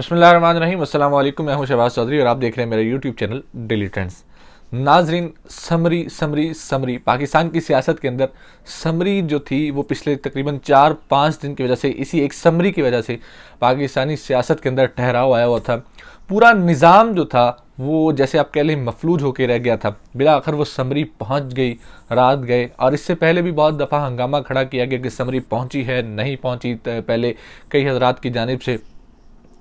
बिस्मिल्लाहिर्रहमानिर्रहीम। अस्सलाम वालेकुम। मैं हूं शहबाज चौधरी और आप देख रहे हैं मेरा यूट्यूब चैनल डेली ट्रेंड्स। नाजरीन, समरी समरी समरी पाकिस्तान की सियासत के अंदर समरी जो थी वो पिछले तकरीबन 4-5 दिन की वजह से, इसी एक समरी की वजह से पाकिस्तानी सियासत के अंदर ठहराव आया हुआ था। पूरा निज़ाम जो था वो जैसे आप कह लें मफलूज होकर रह गया था। बिला आखिर वो समरी पहुंच गई, रात गए। और इससे पहले भी बहुत दफ़ा हंगामा खड़ा किया गया कि समरी पहुंची है नहीं पहुंची। पहले कई हजरात की जानिब से,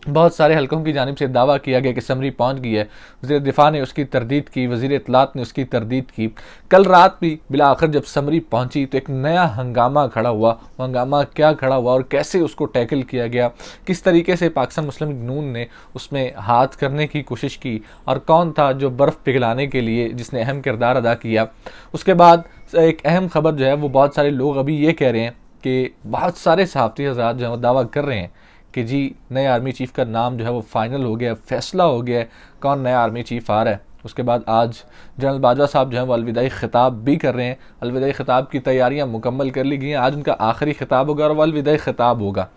बहुत सारे हलकों की जानिब से दावा किया गया कि समरी पहुंच गई है। वज़ीर दिफा ने उसकी तरदीद की, वज़ीर इत्तलात ने उसकी तरदीद की। कल रात भी बिला आखिर जब समरी पहुंची तो एक नया हंगामा खड़ा हुआ। वो हंगामा क्या खड़ा हुआ और कैसे उसको टैकल किया गया, किस तरीके से पाकिस्तान मुस्लिम लीग नून ने उसमें हाथ करने की कोशिश की और कौन था जो बर्फ़ पिघलाने के लिए जिसने अहम किरदार अदा किया। उसके बाद एक अहम खबर जो है वो बहुत सारे लोग अभी ये कह रहे हैं कि बहुत सारे सहाफ़ती हज़रात जो है वो दावा कर रहे हैं कि जी नए आर्मी चीफ़ का नाम जो है वो फाइनल हो गया, फैसला हो गया है कौन नया आर्मी चीफ़ आ रहा है। उसके बाद आज जनरल बाजवा साहब जो है वो अलविदाई ख़िताब भी कर रहे हैं। अलविदाई ख़िताब की तैयारियां मुकम्मल कर ली गई हैं। आज उनका आखिरी ख़िताब होगा और वो अलविदाई ख़िताब होगा,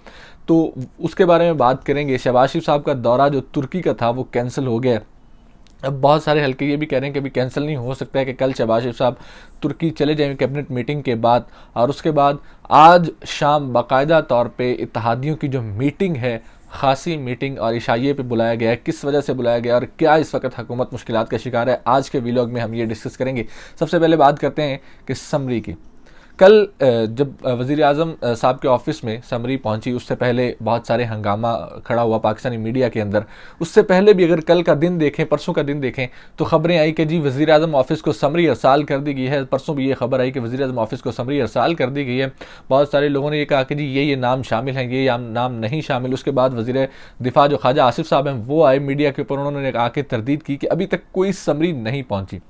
तो उसके बारे में बात करेंगे। शहबाज शरीफ साहब का दौरा जो तुर्की का था वो कैंसिल हो गया। अब बहुत सारे हल्के ये भी कह रहे हैं कि अभी कैंसिल नहीं हो सकता है कि कल शहबाज शरीफ साहब तुर्की चले जाएंगे कैबिनेट मीटिंग के बाद। और उसके बाद आज शाम बाकायदा तौर पे इत्तेहादियों की जो मीटिंग है, खासी मीटिंग, और इशाइये पे बुलाया गया है। किस वजह से बुलाया गया और क्या इस वक्त हुकूमत मुश्किलात का शिकार है, आज के वीलॉग में हम ये डिस्कस करेंगे। सबसे पहले बात करते हैं कि समरी की। कल जब वज़ीर आज़म साहब के ऑफ़िस में समरी पहुंची, उससे पहले बहुत सारे हंगामा खड़ा हुआ पाकिस्तानी मीडिया के अंदर। उससे पहले भी अगर कल का दिन देखें, परसों का दिन देखें, तो ख़बरें आई कि जी वज़ीर आज़म ऑफ़िस को समरी अरसाल कर दी गई है। परसों भी ये खबर आई कि वज़ीर आज़म ऑफ़िस को समरी अरसाल कर दी गई है। बहुत सारे लोगों ने ये कहा कि जी ये नाम शामिल हैं, ये नाम नहीं शामिल। उसके बाद वज़ीर दिफा जो ख्वाजा आसिफ साहब हैं वो आए मीडिया के ऊपर, उन्होंने आके तरदीद की कि अभी तक कोई समरी नहीं पहुँची।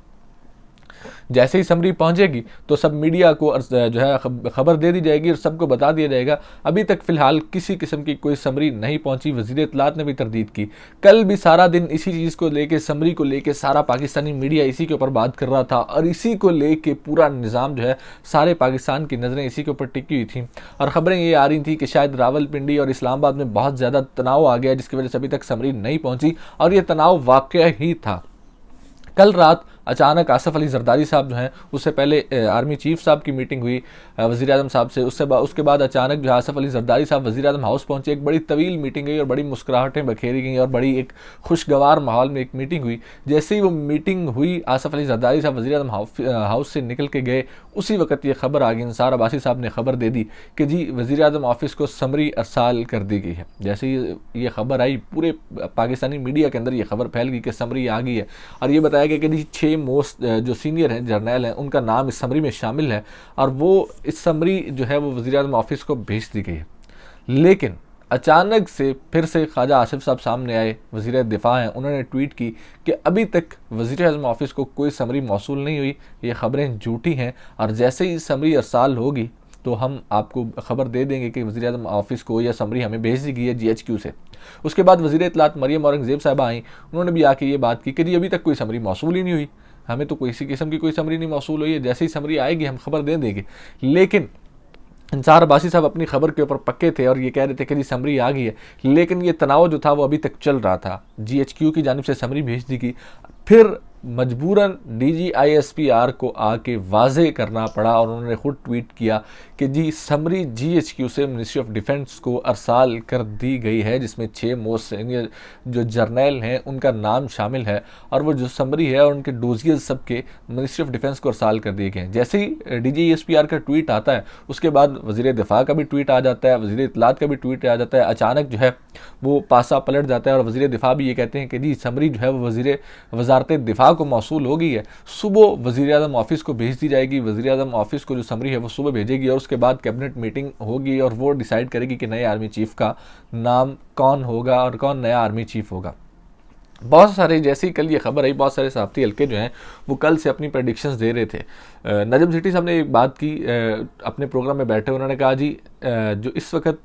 जैसे ही समरी पहुंचेगी तो सब मीडिया को जो है खबर दे दी जाएगी और सबको बता दिया जाएगा। अभी तक फ़िलहाल किसी किस्म की कोई समरी नहीं पहुंची। वज़ीर इत्तलात ने भी तरदीद की। कल भी सारा दिन इसी चीज़ को लेके, समरी को लेके सारा पाकिस्तानी मीडिया इसी के ऊपर बात कर रहा था और इसी को लेके पूरा निज़ाम जो है, सारे पाकिस्तान की नज़रें इसी के ऊपर टिकी हुई थी। और ख़बरें ये आ रही थी कि शायद रावलपिंडी और इस्लामाबाद में बहुत ज़्यादा तनाव आ गया, जिसकी वजह से अभी तक समरी नहीं पहुँची। और ये तनाव वाक़या ही था। कल रात अचानक आसफ़ अली ज़रदारी साहब जो हैं, उससे पहले आर्मी चीफ़ साहब की मीटिंग हुई वज़ीर आज़म साहब से। उसके बाद अचानक जो आसफ़ अली ज़रदारी साहब वज़ीर आज़म हाउस पहुंचे। एक बड़ी तवील मीटिंग हुई और बड़ी मुस्कुराहटें बखेरी गई और बड़ी एक खुशगवार माहौल में एक मीटिंग हुई। जैसे ही वो मीटिंग हुई, आसफ़ अली ज़रदारी साहब वज़ीर आज़म हाउस से निकल के गए, उसी वक्त ये खबर आ गई, इंसार अब्बासी साहब ने खबर दे दी कि जी वज़ीर आज़म ऑफ़िस को समरी अरसाल कर दी गई है। जैसे ही ये खबर आई, पूरे पाकिस्तानी मीडिया के अंदर ये खबर फैल गई कि समरी आ गई है। और ये बताया गया कि जी 6 मोस्ट जो सीनियर हैं, जर्नैल हैं, उनका नाम इस समरी में शामिल है और वो इस समरी जो है वो वज़ीर आज़म ऑफ़िस को भेज दी गई है। लेकिन अचानक से फिर से ख्वाजा आसिफ साहब सामने आए, वज़ीर दिफा हैं, उन्होंने ट्वीट की कि अभी तक वज़ीर आज़म ऑफ़िस को कोई समरी मौसूल नहीं हुई, ये ख़बरें झूठी हैं और जैसे ही समरी अरसाल होगी तो हम आपको ख़बर दे देंगे कि वज़ीर आज़म ऑफ़िस को यह समरी हमें भेज दी गई है GHQ से। उसके बाद वज़ीर इत्तलात मरियम औरंगज़ेब साहबा आई, उन्होंने भी आके ये बात की कि जी अभी तक कोई समरी मौसूल ही नहीं हुई, हमें तो किसी किस्म की कोई समरी नहीं मौसूल हुई है, जैसे ही समरी आएगी हम खबर दे देंगे। लेकिन इंसार अब्बासी साहब अपनी खबर के ऊपर पक्के थे और ये कह रहे थे कि जी समरी आ गई है। लेकिन ये तनाव जो था वो अभी तक चल रहा था। GHQ की जानिब से समरी भेज दी गई। फिर मजबूरन DGISPR को आके वाजे करना पड़ा और उन्होंने ख़ुद ट्वीट किया कि जी समरी GHQ से मिनिस्ट्री ऑफ डिफेंस को अरसाल कर दी गई है, जिसमें 6 मोस्ट सीनियर जो जर्नैल हैं उनका नाम शामिल है। और वो जो समरी है और उनके डोजियर्स सब के मिनिस्ट्री ऑफ डिफेंस को अरसाल कर दिए गए हैं। जैसे ही DGISPR का ट्वीट आता है, उसके बाद वज़ीर दिफा का भी ट्वीट आ जाता है, वज़ीर इत्तलात का भी ट्वीट आ जाता है। अचानक जो है वो पासा पलट जाता है और वज़ीर दिफा भी ये कहते हैं कि जी समरी जो है वो वज़ारत दिफा को मौसूल हो गई है, सुबह वज़ीर आज़म ऑफ़िस को भेज दी जाएगी। वज़ीर आज़म ऑफ़िस को जो समरी है वो सुबह भेजेगी और उसके बाद कैबिनेट मीटिंग होगी और वो डिसाइड करेगी कि नए आर्मी चीफ़ का नाम कौन होगा और कौन नया आर्मी चीफ़ होगा। बहुत सारे, जैसे ही कल ये खबर आई, बहुत सारे सहाफ़ती हल्के जो हैं वो कल से अपनी प्रेडिक्शंस दे रहे थे। नजम सिटी साहब ने एक बात की अपने प्रोग्राम में बैठे, उन्होंने कहा जी जो इस वक्त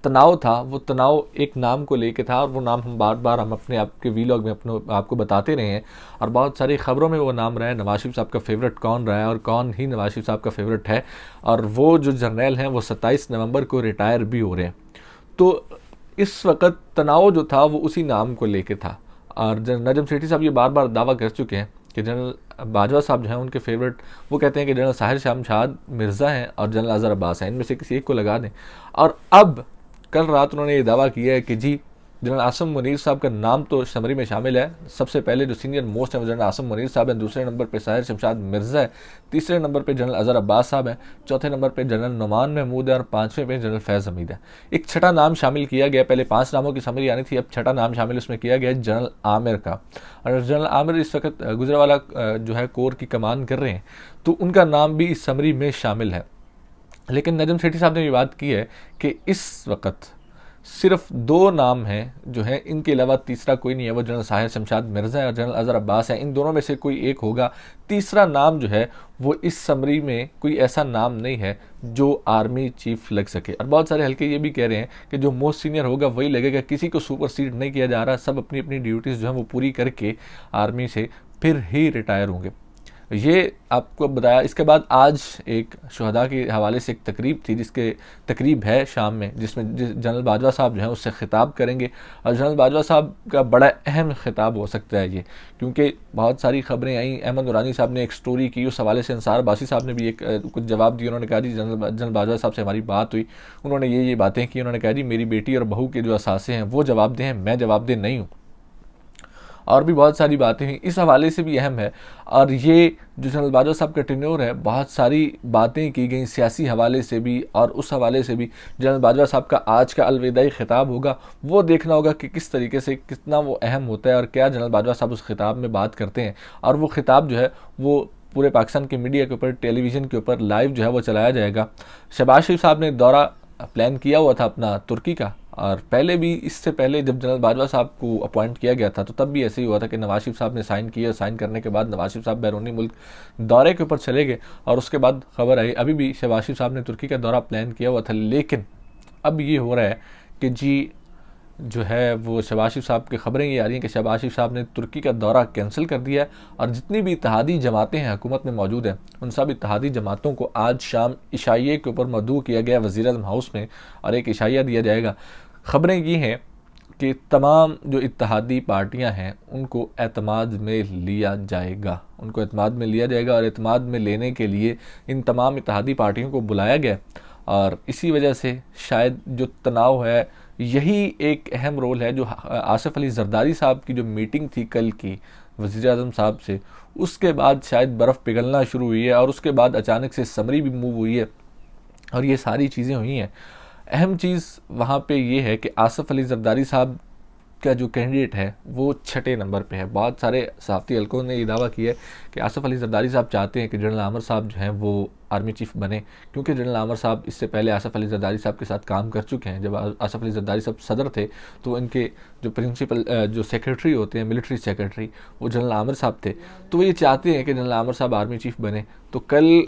तनाव था वो तनाव एक नाम को लेके था और वो नाम हम बार बार अपने आपके वीलॉग में आपको बताते रहे हैं और बहुत सारी ख़बरों में वो नाम रहा है। नवाज शरीफ साहब का फेवरेट कौन रहा है और कौन ही नवाज शरीफ साहब का फेवरेट है, और वो जो जर्नैल हैं वो 27 नवंबर को रिटायर भी हो रहे हैं। तो इस वक्त तनाव जो था वो उसी नाम को लेके था। और नजम सेठी साहब ये बार बार दावा कर चुके हैं कि जनरल बाजवा साहब जो हैं उनके फेवरेट, वो कहते हैं कि जनरल साहिर शमशाद मिर्ज़ा हैं और जनरल अज़हर अब्बास हैं, इनमें से किसी एक को लगा दें। और अब कल रात उन्होंने ये दावा किया है कि जी जनरल आसिम मुनीर साहब का नाम तो समरी में शामिल है। सबसे पहले जो सीनियर मोस्ट है वो जनरल आसिम मुनीर साहब हैं, दूसरे नंबर पे साहिर शमशाद मिर्ज़ा है, तीसरे नंबर पे जनरल अज़हर अब्बास साहब हैं, चौथे नंबर पे जनरल नुमान महमूद है और पाँचवें पे जनरल फैज़ हमीद है। एक छठा नाम शामिल किया गया, पहले 5 नामों की समरी आनी थी, अब छठा नाम शामिल उसमें किया गया जनरल आमिर का। और जनरल आमिर इस वक्त गुजरावाला जो है कोर की कमान कर रहे हैं, तो उनका नाम भी इस समरी में शामिल है। लेकिन नजम सेठी साहब ने ये बात की है कि इस वक्त सिर्फ 2 नाम हैं जो हैं, इनके अलावा तीसरा कोई नहीं है। वो जनरल साहिर शमशाद मिर्ज़ा है और जनरल अज़हर अब्बास है। इन दोनों में से कोई एक होगा। तीसरा नाम जो है वो इस समरी में कोई ऐसा नाम नहीं है जो आर्मी चीफ लग सके। और बहुत सारे हल्के ये भी कह रहे हैं कि जो मोस्ट सीनियर होगा वही लगेगा, किसी को सुपरसीड नहीं किया जा रहा, सब अपनी अपनी ड्यूटीज़ जो है वो पूरी करके आर्मी से फिर ही रिटायर होंगे। ये आपको बताया। इसके बाद आज एक शुहदा के हवाले से एक तकरीब थी, जिसके तकरीब है शाम में, जिसमें जनरल बाजवा साहब जो हैं उससे ख़िताब करेंगे। और जनरल बाजवा साहब का बड़ा अहम ख़िताब हो सकता है ये, क्योंकि बहुत सारी ख़बरें आई। अहमद नूरानी साहब ने एक स्टोरी की, उस हवाले से अंसार अब्बासी साहब ने भी एक कुछ जवाब दिया। उन्होंने कहा जी जनरल बाजवा साहब से हमारी बात हुई, उन्होंने ये बातें की। उन्होंने कहा जी मेरी बेटी और बहू के जो असासे हैं वो जवाबदेह हैं, मैं जवाबदेह नहीं हूँ। और भी बहुत सारी बातें हुई, इस हवाले से भी अहम है। और ये जो जनरल बाजवा साहब का टेन्योर है, बहुत सारी बातें की गई सियासी हवाले से भी और उस हवाले से भी। जनरल बाजवा साहब का आज का अलविदाई ख़िताब होगा, वो देखना होगा कि किस तरीके से कितना वो अहम होता है और क्या जनरल बाजवा साहब उस ख़िताब में बात करते हैं। और वो ख़िताब जो है वो पूरे पाकिस्तान के मीडिया के ऊपर, टेलीविज़न के ऊपर लाइव जो है वो चलाया जाएगा। शहबाज शरीफ साहब ने दौरा प्लान किया हुआ था अपना तुर्की का, और पहले भी, इससे पहले जब जनरल बाजवा साहब को अपॉइंट किया गया था तो तब भी ऐसे ही हुआ था कि नवाज शरीफ साहब ने साइन किया। साइन करने के बाद नवाज शरीफ साहब बैरूनी मुल्क दौरे के ऊपर चले गए और उसके बाद खबर आई अभी भी शहबाज शरीफ साहब ने तुर्की का दौरा प्लान किया हुआ था। लेकिन अब ये हो रहा है कि जी जो है वो शहबाज शरीफ साहब की खबरें ये आ रही हैं कि शहबाज शरीफ साहब ने तुर्की का दौरा कैंसिल कर दिया है। और जितनी भी इत्तेहादी जमातें हैं हुकूमत में मौजूद हैं, उन सब इत्तेहादी जमातों को आज शाम इशाइये के ऊपर मदऊ किया गया वज़ीर-ए-आज़म हाउस में, और एक इशाइया दिया जाएगा। ख़बरें ये हैं कि तमाम जो इत्तेहादी पार्टियां हैं उनको एतमाद में लिया जाएगा, उनको एतमाद में लिया जाएगा। और एतमाद में लेने के लिए इन तमाम इत्तेहादी पार्टियों को बुलाया गया। और इसी वजह से शायद जो तनाव है, यही एक अहम रोल है। जो आसिफ अली जरदारी साहब की जो मीटिंग थी कल की वज़ीर-ए-आज़म साहब से, उसके बाद शायद बर्फ़ पिघलना शुरू हुई है और उसके बाद अचानक से समरी भी मूव हुई है और ये सारी चीज़ें हुई हैं। अहम चीज़ वहाँ पे ये है कि आसिफ अली जरदारी साहब का जो कैंडिडेट है वो 6 नंबर पे है। बहुत सारे सहाफ़ती हलकों ने ये दावा किया है कि आसिफ अली जरदारी साहब चाहते हैं कि जनरल आमिर साहब जो हैं वो आर्मी चीफ बने, क्योंकि जनरल आमिर साहब इससे पहले आसिफ अली जरदारी साहब के साथ काम कर चुके हैं। जब आसिफ अली जरदारी साहब सदर थे तो इनके जो प्रिंसिपल जो सेक्रेटरी होते हैं, मिलिट्री सेक्रेटरी, वो जनरल आमिर साहब थे। तो वो ये चाहते हैं कि जनरल आमिर साहब आर्मी चीफ बने। तो कल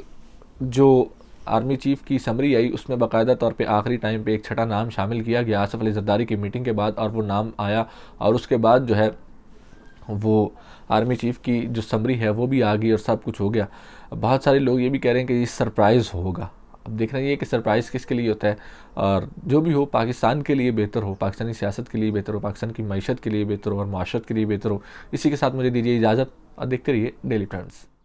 जो आर्मी चीफ की समरी आई उसमें बाकायदा तौर पे आखिरी टाइम पे एक छठा नाम शामिल किया गया आसिफ अली जरदारी की मीटिंग के बाद, और वो नाम आया। और उसके बाद जो है वो आर्मी चीफ की जो समरी है वो भी आ गई और सब कुछ हो गया। बहुत सारे लोग ये भी कह रहे हैं कि ये सरप्राइज़ होगा। अब देखना ये कि सरप्राइज़ किसके लिए होता है, और जो भी हो पाकिस्तान के लिए बेहतर हो, पाकिस्तानी सियासत के लिए बेहतर हो, पाकिस्तान की मईशत के लिए बेहतर हो और माशरत के लिए बेहतर हो। इसी के साथ मुझे दीजिए इजाज़त और देखते रहिए डेली ट्रेंड्स।